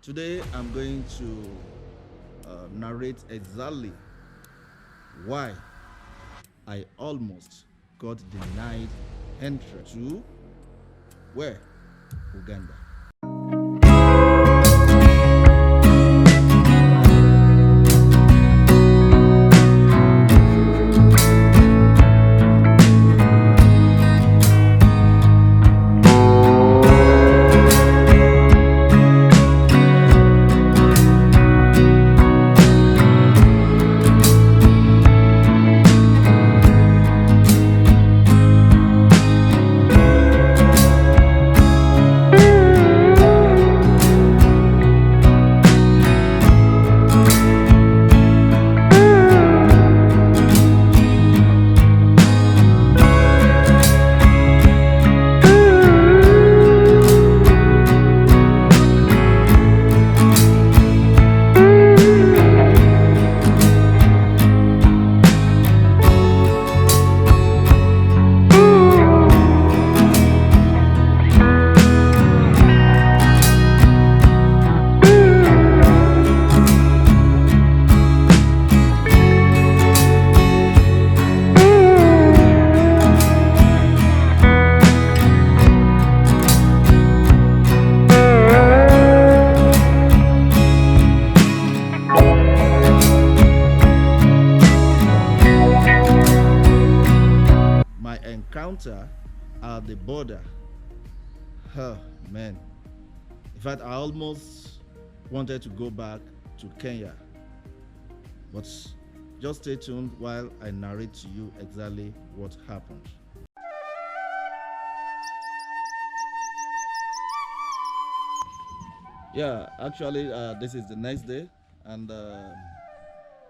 Today I'm going to narrate exactly why I almost got denied entry to where? Uganda. My encounter at the border, oh man, in fact I almost wanted to go back to Kenya, but just stay tuned while I narrate to you exactly what happened. Yeah, actually this is the next day, and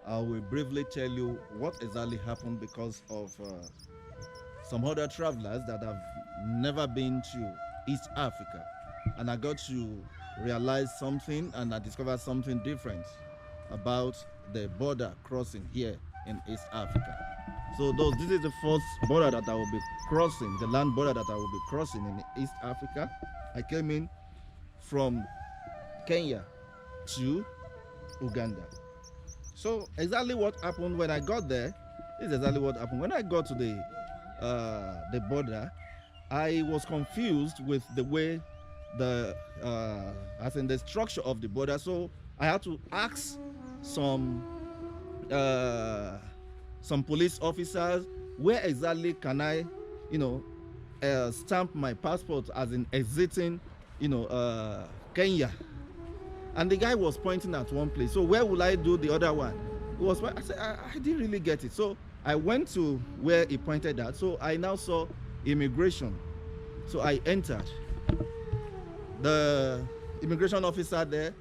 I will briefly tell you what exactly happened because of some other travelers that have never been to East Africa, and I got to realize something, and I discovered something different about the border crossing here in East Africa. So this is the first border that I will be crossing, the land border that I will be crossing in East Africa. I came in from Kenya to Uganda. So exactly what happened when I got there is exactly what happened when I got to the border. I was confused with the way as in the structure of the border, so I had to ask some police officers where exactly can I stamp my passport as in exiting Kenya. And the guy was pointing at one place, so where will I do the other one? I said I didn't really get it. So I went to where he pointed at. So I now saw immigration. So I entered. The immigration officer there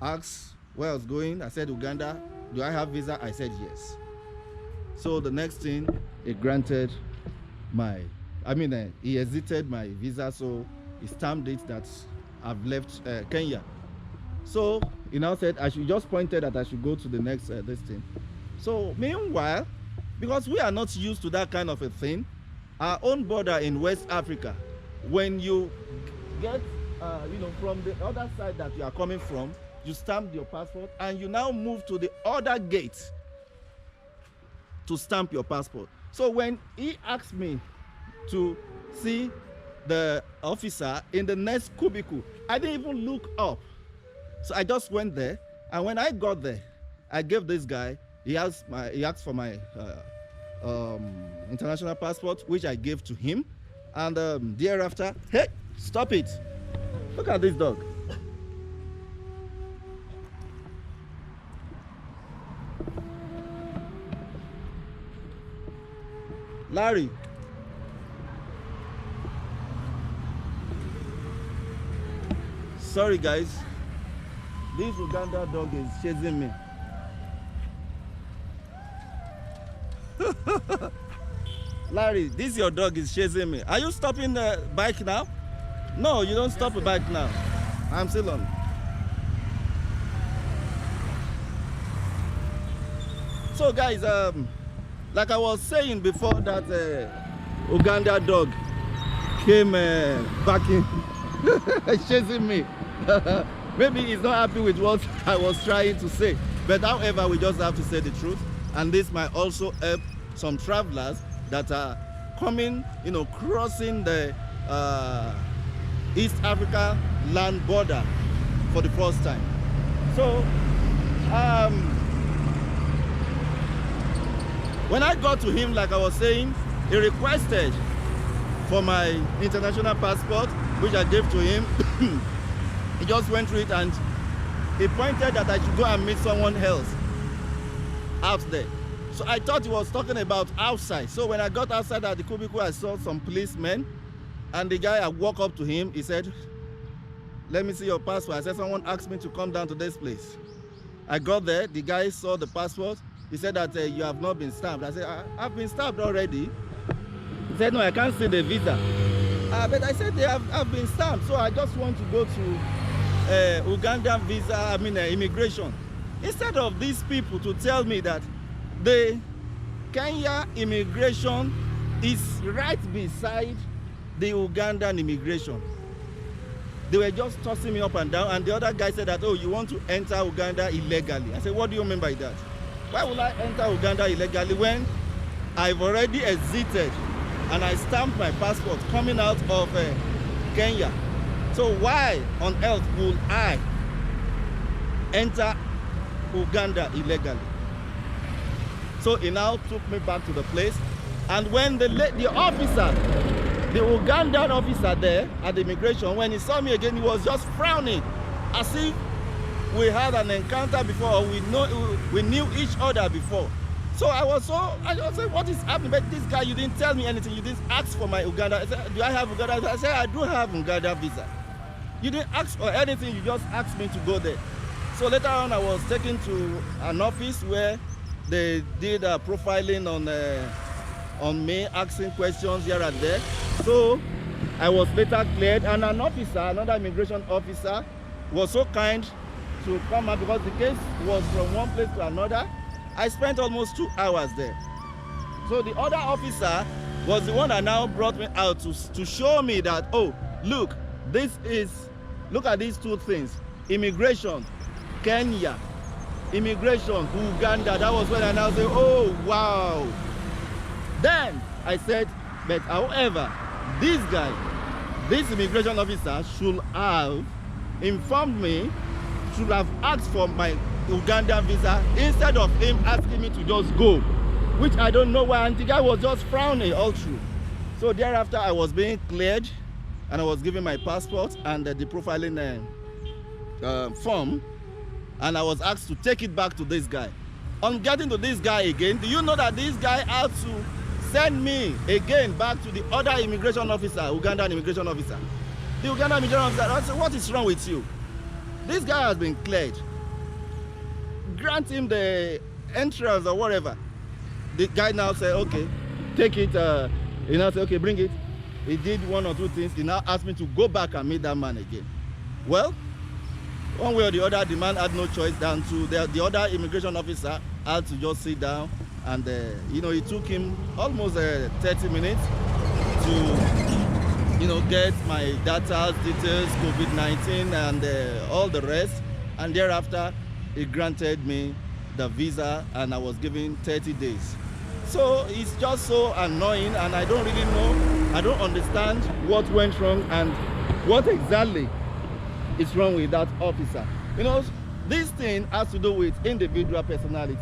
asked where I was going. I said Uganda. Do I have visa? I said yes. So the next thing, he granted he exited my visa. So he stamped it that I've left Kenya. So he now said I should just pointed that I should go to the next this thing. So meanwhile, because we are not used to that kind of a thing, our own border in West Africa, when you get from the other side that you are coming from, you stamp your passport and you now move to the other gate to stamp your passport. So when he asked me to see the officer in the next cubicle, I didn't even look up. So I just went there, and when I got there, I gave this guy, he asked for my international passport, which I gave to him, and thereafter, hey, stop it! Look at this dog. Larry. Sorry guys, this Uganda dog is chasing me. Larry, this your dog is chasing me. Are you stopping the bike now? No, you don't stop the bike now. I'm still on. So guys, like I was saying before, that Uganda dog came back in chasing me. maybe he's not happy with what I was trying to say. But however, we just have to say the truth. And this might also help some travelers that are coming, crossing the East Africa land border for the first time. So, when I got to him, like I was saying, he requested for my international passport, which I gave to him. He just went through it and he pointed that I should go and meet someone else out there. So I thought he was talking about outside. So when I got outside at the cubicle, I saw some policemen, and the guy, I walked up to him, he said, "Let me see your passport." I said, "Someone asked me to come down to this place." I got there, the guy saw the passport. He said that you have not been stamped. I said, "I've been stamped already." He said, "No, I can't see the visa." But I said, I've been stamped, so I just want to go to Ugandan visa, immigration. Instead of these people to tell me that the Kenya immigration is right beside the Ugandan immigration, they were just tossing me up and down, and the other guy said that, "Oh, you want to enter Uganda illegally." I said, "What do you mean by that? Why would I enter Uganda illegally when I've already exited and I stamped my passport coming out of Kenya? So why on earth would I enter Uganda illegally?" So he now took me back to the place, and when the officer, the Ugandan officer there at the immigration, when he saw me again, he was just frowning, as if we had an encounter before, or we knew each other before. So I was saying, "What is happening? But this guy, you didn't tell me anything. You didn't ask for my Uganda." I said, "Do I have Uganda?" I said, "I do have Uganda visa." You didn't ask for anything, you just asked me to go there. So later on, I was taken to an office where they did profiling on me, asking questions here and there. So I was later cleared, and another immigration officer, was so kind to come out because the case was from one place to another. I spent almost 2 hours there. So the other officer was the one that now brought me out to show me that, "Oh, look at these two things: immigration, Kenya; immigration, Uganda." That was when I now say, "Oh, wow." Then I said, "But however, this immigration officer should have informed me, should have asked for my Ugandan visa instead of him asking me to just go," which I don't know why, and the guy was just frowning all through. So thereafter, I was being cleared, and I was given my passport and the profiling form, and I was asked to take it back to this guy. On getting to this guy again, do you know that this guy had to send me again back to the other immigration officer, Ugandan immigration officer? The Ugandan immigration officer, I said, "What is wrong with you? This guy has been cleared. Grant him the entrance or whatever." The guy now said, "Okay, take it." He now said, "Okay, bring it." He did one or two things. He now asked me to go back and meet that man again. Well, one way or the other, the man had no choice than to, the other immigration officer had to just sit down, and it took him almost 30 minutes to get my data, details, COVID-19, and all the rest. And thereafter, he granted me the visa, and I was given 30 days. So it's just so annoying, and I don't really know, I don't understand what went wrong and what exactly is wrong with that officer. This thing has to do with individual personality.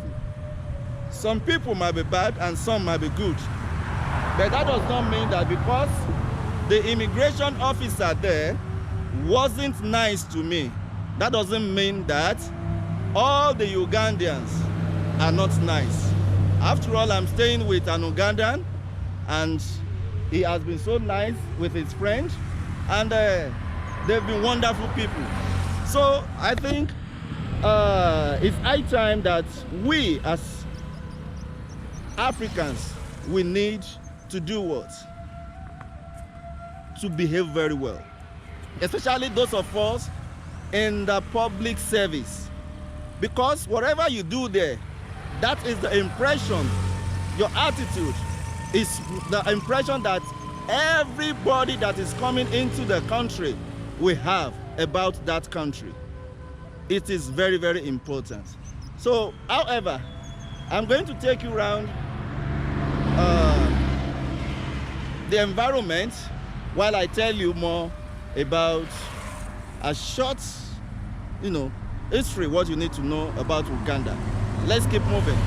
Some people might be bad and some might be good. But that does not mean that because the immigration officer there wasn't nice to me, that doesn't mean that all the Ugandans are not nice. After all, I'm staying with an Ugandan, and he has been so nice with his friend, and they've been wonderful people. So I think it's high time that we as Africans, we need to do what? To behave very well. Especially those of us in the public service. Because whatever you do there, that is the impression, your attitude is the impression that everybody that is coming into the country will have about that country. it is very, very important. So, however, I'm going to take you around the environment while I tell you more about a short, history, what you need to know about Uganda. Let's keep moving.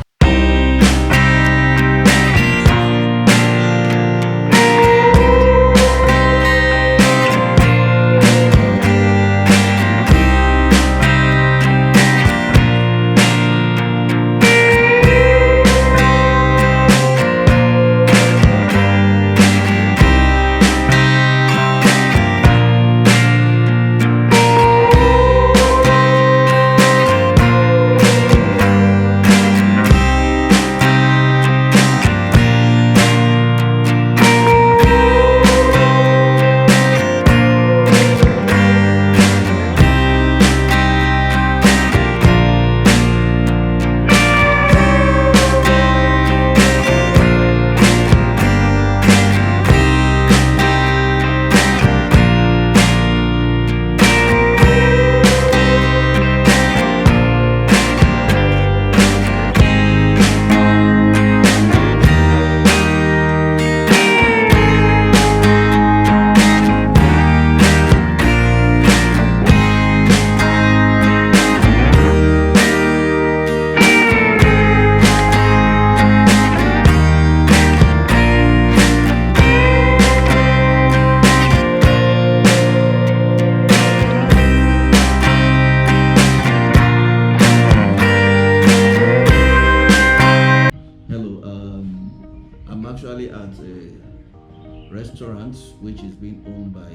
I'm actually at a restaurant which is being owned by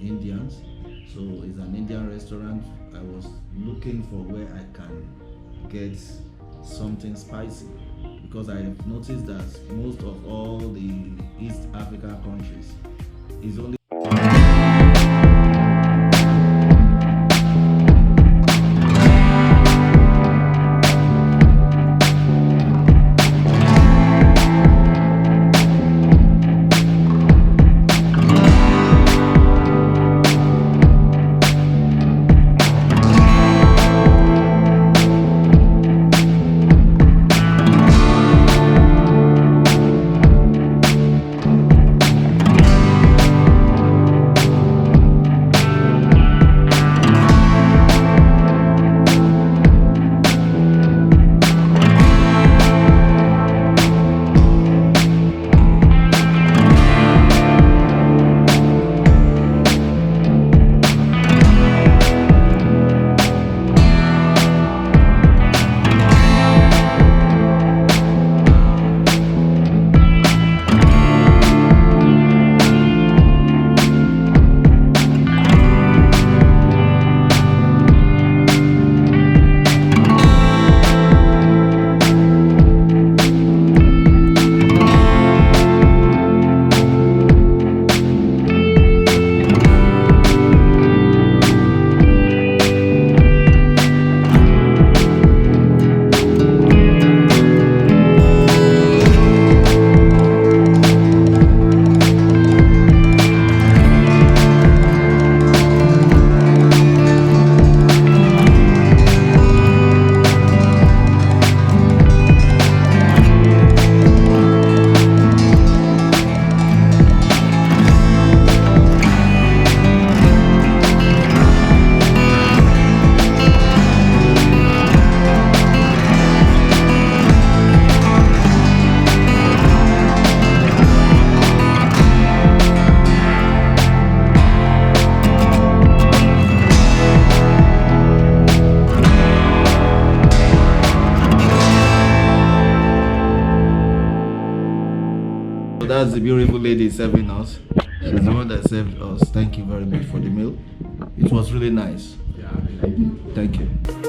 Indians. So it's an Indian restaurant. I was looking for where I can get something spicy because I have noticed that most of all the East African countries is only that's the beautiful lady serving us. She's the one that served us. Thank you very much for the meal. It was really nice. Yeah, I like it. Thank you.